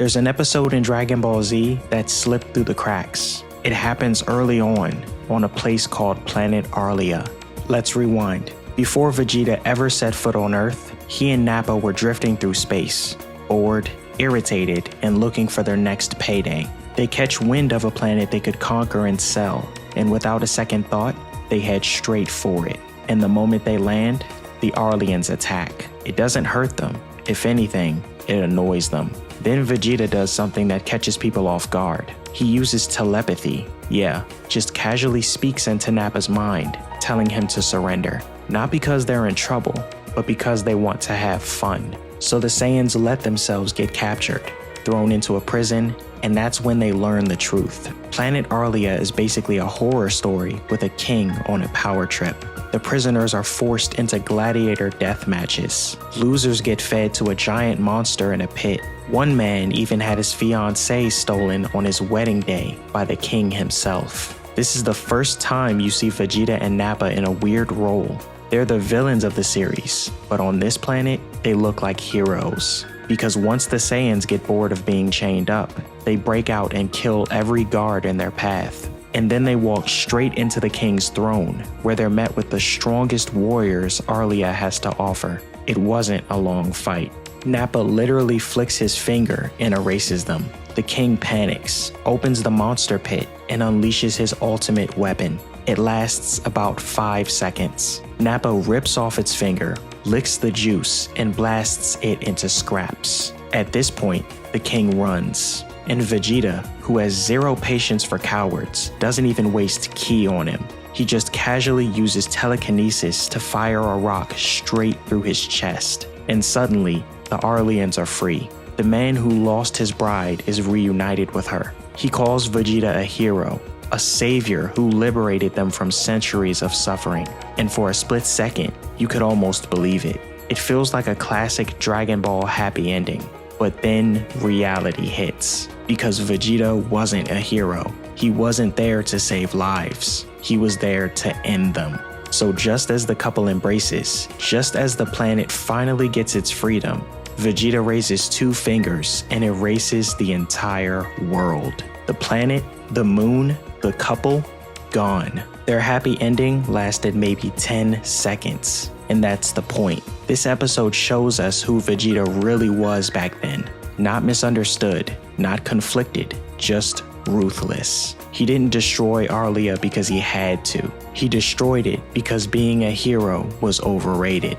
There's an episode in Dragon Ball Z that slipped through the cracks. It happens early on a place called Planet Arlia. Let's rewind. Before Vegeta ever set foot on Earth, he and Nappa were drifting through space, bored, irritated, and looking for their next payday. They catch wind of a planet they could conquer and sell, and without a second thought, they head straight for it. And the moment they land, the Arlians attack. It doesn't hurt them. If anything, it annoys them. Then Vegeta does something that catches people off guard. He uses telepathy. Yeah, just casually speaks into Nappa's mind, telling him to surrender. Not because they're in trouble, but because they want to have fun. So the Saiyans let themselves get captured, thrown into a prison, and that's when they learn the truth. Planet Arlia is basically a horror story with a king on a power trip. The prisoners are forced into gladiator death matches. Losers get fed to a giant monster in a pit. One man even had his fiancée stolen on his wedding day by the king himself. This is the first time you see Vegeta and Nappa in a weird role. They're the villains of the series, but on this planet, they look like heroes. Because once the Saiyans get bored of being chained up, they break out and kill every guard in their path. And then they walk straight into the king's throne, where they're met with the strongest warriors Arlia has to offer. It wasn't a long fight. Nappa literally flicks his finger and erases them. The king panics, opens the monster pit, and unleashes his ultimate weapon. It lasts about 5 seconds. Nappa rips off its finger, licks the juice, and blasts it into scraps. At this point, the king runs. And Vegeta, who has zero patience for cowards, doesn't even waste ki on him. He just casually uses telekinesis to fire a rock straight through his chest. And suddenly, the Arlians are free. The man who lost his bride is reunited with her. He calls Vegeta a hero, a savior who liberated them from centuries of suffering. And for a split second, you could almost believe it. It feels like a classic Dragon Ball happy ending. But then reality hits. Because Vegeta wasn't a hero. He wasn't there to save lives. He was there to end them. So just as the couple embraces, just as the planet finally gets its freedom, Vegeta raises 2 fingers and erases the entire world. The planet, the moon, the couple, gone. Their happy ending lasted maybe 10 seconds. And that's the point. This episode shows us who Vegeta really was back then. Not misunderstood, not conflicted, just ruthless. He didn't destroy Arlia because he had to. He destroyed it because being a hero was overrated.